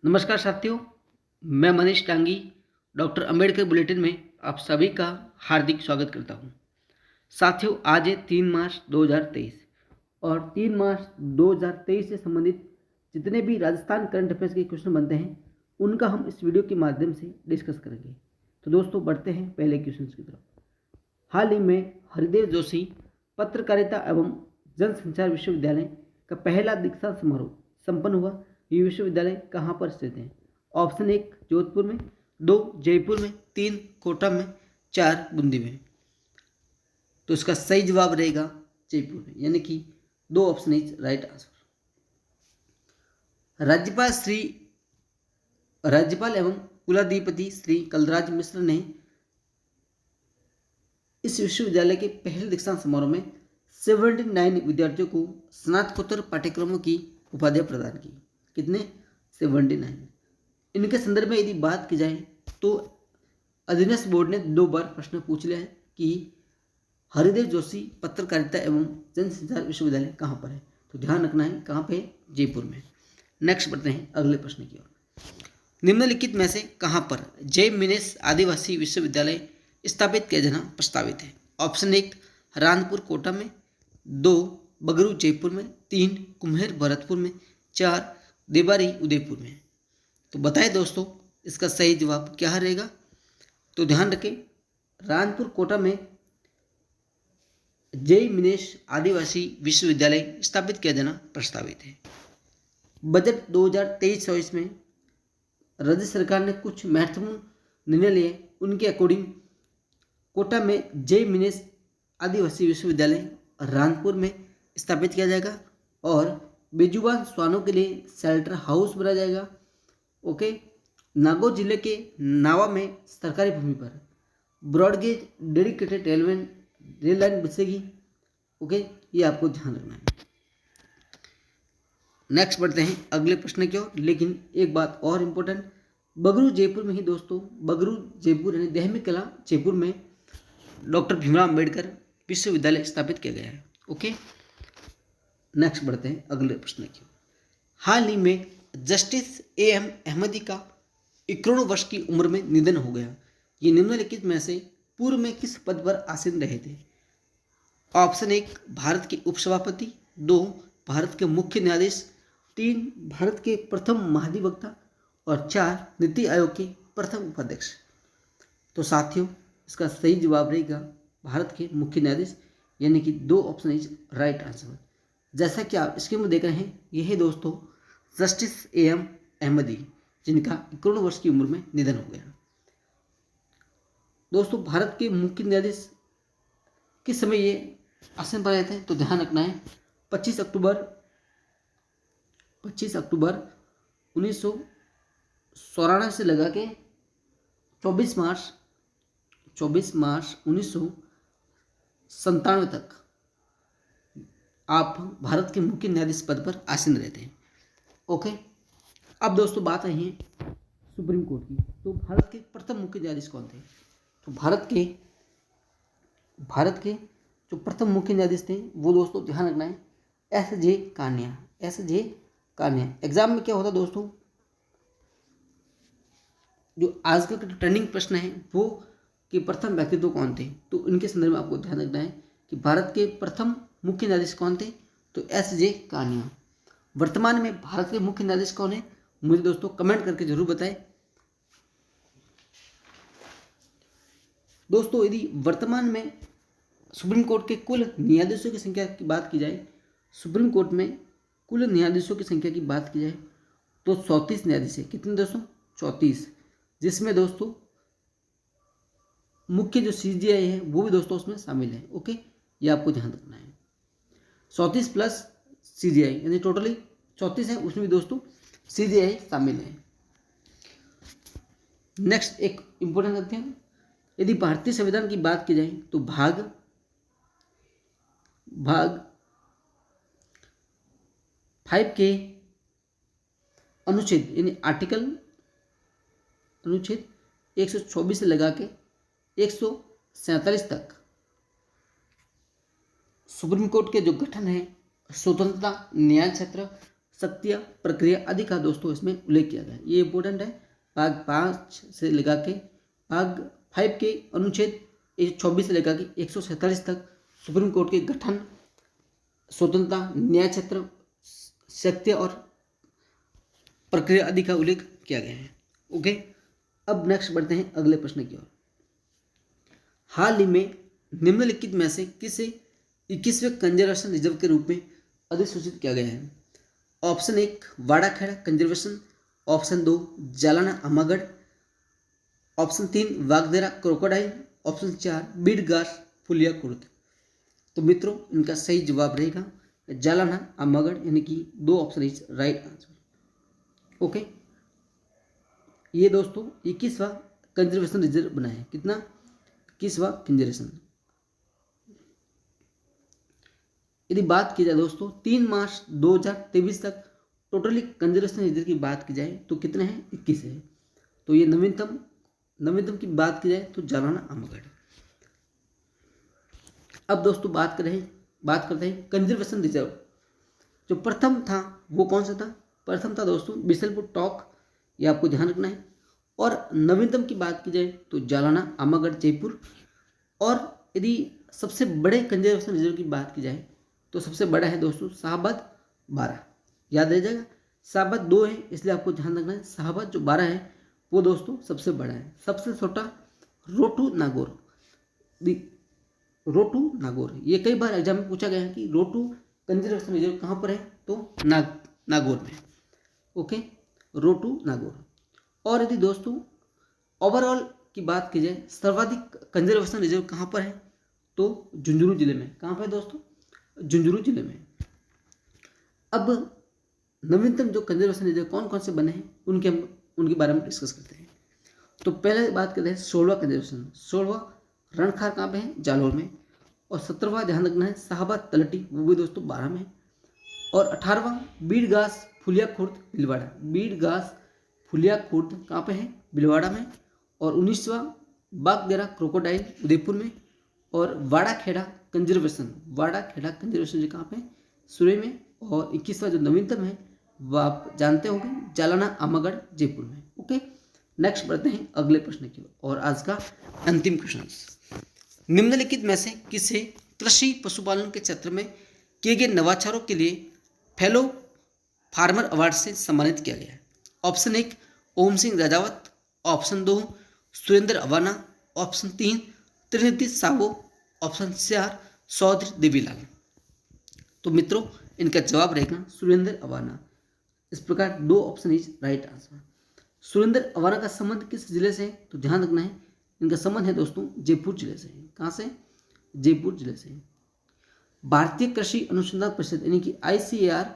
नमस्कार साथियों, मैं मनीष टांगी डॉक्टर अंबेडकर बुलेटिन में आप सभी का हार्दिक स्वागत करता हूं। साथियों, आज है 3 मार्च 2023 और 3 मार्च 2023 से संबंधित जितने भी राजस्थान करंट अफेयर्स के क्वेश्चन बनते हैं उनका हम इस वीडियो के माध्यम से डिस्कस करेंगे। तो दोस्तों, बढ़ते हैं पहले क्वेश्चन की तरफ। हाल ही में हरिदेव जोशी पत्रकारिता एवं जनसंचार विश्वविद्यालय का पहला दीक्षांत समारोह संपन्न हुआ। ये विश्वविद्यालय कहाँ पर स्थित है? ऑप्शन 1 जोधपुर में, 2 जयपुर में, 3 कोटा में, 4 बूंदी में। तो इसका सही जवाब रहेगा जयपुर में, यानी कि 2 ऑप्शन इज राइट आंसर। राज्यपाल एवं कुलाधिपति श्री कलराज मिश्र ने इस विश्वविद्यालय के पहले दीक्षांत समारोह में 79 विद्यार्थियों को स्नातकोत्तर पाठ्यक्रमों की उपाधियां प्रदान की। कितने? 79। इनके संदर्भ में यदि बात की जाए तो अधीनस्थ बोर्ड ने 2 बार प्रश्न पूछ लिया है कि हरिदेव जोशी पत्रकारिता एवं जनसंचार विश्वविद्यालय कहाँ पर है। तो ध्यान रखना है कहाँ पे, जयपुर में। नेक्स्ट बढ़ते हैं अगले प्रश्न की ओर। निम्नलिखित में से कहाँ पर जय मिनेश आदिवासी विश्वविद्यालय स्थापित किया जाना प्रस्तावित है? ऑप्शन 1 रानपुर कोटा में, 2 बगरू जयपुर में, 3 कुम्हेर भरतपुर में, 4 देबारी उदयपुर में। तो बताएं दोस्तों, इसका सही जवाब क्या रहेगा? तो ध्यान रखें, रानपुर कोटा में जय मिनेश आदिवासी विश्वविद्यालय स्थापित किया जाना प्रस्तावित है। बजट 2023-24 में राज्य सरकार ने कुछ महत्वपूर्ण निर्णय लिए। उनके अकॉर्डिंग कोटा में जय मिनेश आदिवासी विश्वविद्यालय रानपुर में स्थापित किया जाएगा और बेजुबान श्वानों के लिए शेल्टर हाउस बनाया जाएगा। ओके। नागौर जिले के नावा में सरकारी भूमि पर ब्रॉडगेज डेडिकेटेड रेल लाइन बिछेगी। ओके, ये आपको ध्यान रखना है। नेक्स्ट बढ़ते हैं अगले प्रश्न की ओर। लेकिन एक बात और इम्पोर्टेंट, बगरू जयपुर में ही दोस्तों, बगरू जयपुर यानी देहमी कला जयपुर में डॉक्टर भीमराव अंबेडकर विश्वविद्यालय स्थापित किया गया है। ओके, नेक्स्ट बढ़ते हैं अगले प्रश्न की ओर। हाल ही में जस्टिस AM अहमदी का 51 वर्ष की उम्र में निधन हो गया। ये निम्नलिखित में से पूर्व में किस पद पर आसीन रहे थे? ऑप्शन 1 भारत के उपसभापति, 2 भारत के मुख्य न्यायाधीश, 3 भारत के प्रथम महाधिवक्ता और 4 नीति आयोग के प्रथम उपाध्यक्ष। तो साथियों, इसका सही जवाब रहेगा भारत के मुख्य न्यायाधीश, यानी कि 2 ऑप्शन इज राइट आंसर। जैसा कि आप स्क्रीन में देख रहे हैं, यह है दोस्तों जस्टिस AM अहमदी, जिनका 51 वर्ष की उम्र में निधन हो गया। दोस्तों, भारत के मुख्य न्यायाधीश किस समय ये आसन पर आए थे? तो ध्यान रखना है 25 अक्टूबर 1994 से लगा के 24 मार्च 1997 तक आप भारत के मुख्य न्यायाधीश पद पर आसीन रहते हैं। ओके, अब दोस्तों बात आई है सुप्रीम कोर्ट की। तो भारत के प्रथम मुख्य न्यायाधीश कौन थे? तो भारत के जो प्रथम मुख्य न्यायाधीश थे वो दोस्तों ध्यान रखना है SJ कान्या। एग्जाम में क्या होता दोस्तों, जो आजकल का ट्रेंडिंग प्रश्न है वो कि प्रथम व्यक्तित्व कौन थे, तो इनके संदर्भ में आपको ध्यान रखना है कि भारत के प्रथम मुख्य न्यायाधीश कौन थे? तो SJ कान्या। वर्तमान में भारत के मुख्य न्यायाधीश कौन है? मुझे दोस्तों कमेंट करके जरूर बताएं। दोस्तों, यदि वर्तमान में सुप्रीम कोर्ट के कुल न्यायाधीशों की संख्या की बात की जाए, सुप्रीम कोर्ट में कुल न्यायाधीशों की संख्या की बात की जाए तो 34 न्यायाधीश है। कितने दोस्तों? 34, जिसमें दोस्तों मुख्य जो CJI है वो भी दोस्तों उसमें शामिल है। ओके, ये आपको ध्यान रखना है। 34 प्लस CJI यानी टोटली 34 है, उसमें भी दोस्तों CJI शामिल है। नेक्स्ट एक इंपॉर्टेंट करते हैं, यदि भारतीय संविधान की बात की जाए तो भाग 5 के अनुच्छेद यानी अनुच्छेद 124 से लगा के 147 तक सुप्रीम कोर्ट के जो गठन है, स्वतंत्रता, न्याय क्षेत्र, शक्तियाँ, प्रक्रिया आदि का दोस्तों इसमें उल्लेख किया गया है। ये इंपॉर्टेंट है। भाग 5 से लेकर के भाग 5 के अनुच्छेद 124 से लेकर के 147 तक सुप्रीम कोर्ट के गठन, स्वतंत्रता, न्याय क्षेत्र, शक्तियाँ और प्रक्रिया आदि का उल्लेख किया गया है। ओके, अब नेक्स्ट बढ़ते हैं अगले प्रश्न की ओर। हाल ही में निम्नलिखित में से किसे 21वें कंजर्वेशन रिजर्व के रूप में अधिसूचित किया गया है? Option 1 Wadakheda conservation, option 2 Jhalana Amagarh, option 3 Vagdera crocodile, option 4 Beed Ghas Phuliya Kurd. तो मित्रों इनका सही जवाब रहेगा जालाना अमागढ़, यानी कि 2 option is right answer. Okay, ये दोस्तों 21वां कंजर्वेशन रिजर्व बना है। कितना? 21वां कंजर्वेशन। यदि बात की जाए दोस्तों 3 मार्च 2023 तक टोटली कंजर्वेशन रिजर्व की बात की जाए तो कितने हैं? 21 है। तो ये नवीनतम की बात की जाए तो जालाना अमागढ़। अब दोस्तों बात करते हैं कंजर्वेशन रिजर्व। जो प्रथम था वो कौन सा था? प्रथम था दोस्तों बिसलपुर टॉक, ये आपको ध्यान रखना है। और नवीनतम की बात की जाए तो जालाना अमागढ़ जयपुर। और यदि सबसे बड़े कंजर्वेशन रिजर्व की बात की जाए तो सबसे बड़ा है दोस्तों शाहबाद 12। याद रह जाएगा, शाहबाद 2 है इसलिए आपको ध्यान रखना है। शाहबाद जो 12 है वो दोस्तों सबसे बड़ा है। सबसे छोटा रोटू नागौर। रोटू नागौर, ये कई बार एग्जाम में पूछा गया है कि रोटू कंजर्वेशन रिजर्व कहाँ पर है? तो नागौर में। ओके, रोटू नागौर। और यदि दोस्तों ओवरऑल की बात की जाए सर्वाधिक कंजर्वेशन रिजर्व कहाँ पर है? तो झुंझुनू जिले में। कहाँ पर है दोस्तों? झुंझुनू जिले में। अब नवीनतम जो कंजर्वेशन रिजर्व कौन कौन से बने हैं उनके बारे में डिस्कस करते हैं। तो पहले बात करते हैं 16वां कंजर्वेशन। 16वां रणखार कहाँ पे है? जालौर में। और 17वां ध्यान रखना है शाहबाद तलटी, वो भी दोस्तों 12 में। और 18वां बीड घास फुलिया खुर्द भीलवाड़ा। बीड घास फुलिया खुर्द कहाँ पे है? भीलवाड़ा में। और 19वां बागदेरा क्रोकोडाइल उदयपुर में। और वाड़ाखेड़ा कंजर्वेशन जी कहाँ पे? सुरे में। और 21वां जो नवीनतम है वह आप जानते होंगे जालाना अमागढ़ जयपुर में। ओके, नेक्स्ट बढ़ते हैं अगले प्रश्न की ओर। और आज का अंतिम क्वेश्चन, निम्नलिखित में से किसे कृषि पशुपालन के क्षेत्र में किए गए नवाचारों के लिए फेलो फार्मर अवार्ड से सम्मानित किया गया है? ऑप्शन 1 ओम सिंह राजावत, ऑप्शन 2 सुरेंद्र अवाना, ऑप्शन 3 त्रिनिधि सावो, ऑप्शन 4 चौधरी देवीलाल। तो मित्रों इनका जवाब रहेगा सुरेंद्र अवाना। इस प्रकार 2 option is right answer. Surendra Awana का संबंध किस जिले से है? तो ध्यान रखना है इनका संबंध है दोस्तों जयपुर जिले से। कहाँ से? जयपुर जिले से। भारतीय कृषि अनुसंधान परिषद यानी कि ICAR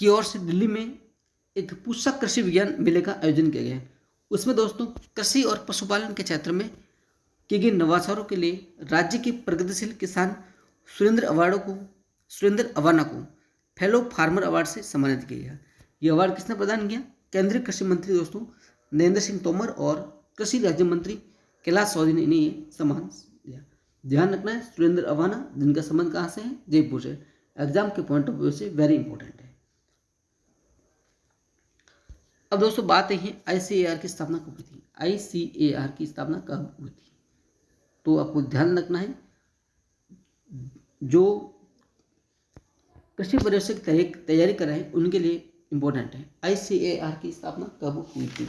की ओर से दिल्ली में एक पुस्तक कृषि विज्ञान मेले का आयोजन किया गया है। उसमें दोस्तों कृषि और पशुपालन के क्षेत्र में किए गए नवाचारों के लिए राज्य के प्रगतिशील किसान सुरेंद्र अवाना को फेलो फार्मर अवार्ड से सम्मानित किया गया। यह अवार्ड किसने प्रदान किया? केंद्रीय कृषि मंत्री दोस्तों नरेंद्र सिंह तोमर और कृषि राज्य मंत्री कैलाश चौधरी ने इन्हें ये सम्मान दिया। ध्यान रखना है सुरेंद्र अवाना जिनका संबंध कहाँ से है? जयपुर से। एग्जाम के पॉइंट ऑफ व्यू से वेरी इंपॉर्टेंट है। अब दोस्तों बात है ICAR की स्थापना कब हुई थी? ICAR की स्थापना कब हुई थी? तो आपको ध्यान रखना है जो कृषि परीक्षा की तैयारी कर रहे हैं उनके लिए इंपॉर्टेंट है। ICAR की स्थापना कब हुई थी?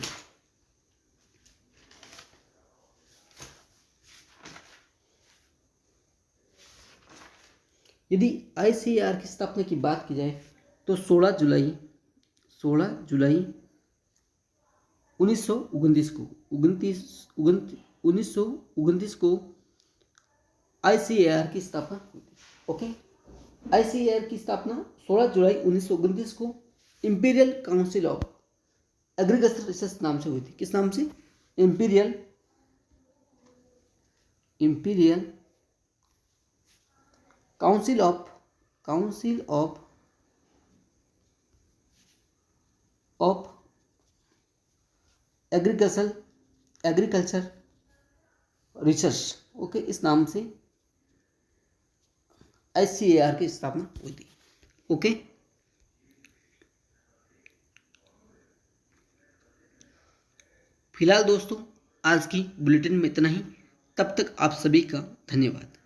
यदि ICAR की स्थापना की बात की जाए तो 16 जुलाई 1929 को ICAR की स्थापना हुई थी। ओके, ICAR की स्थापना 16 जुलाई 1929 को imperial council of agriculture research नाम से हुई थी। किस नाम से? Imperial council of agriculture research. Okay, इस नाम से SCAR की स्थापना हुई थी। ओके, फिलहाल दोस्तों आज की बुलेटिन में इतना ही। तब तक आप सभी का धन्यवाद।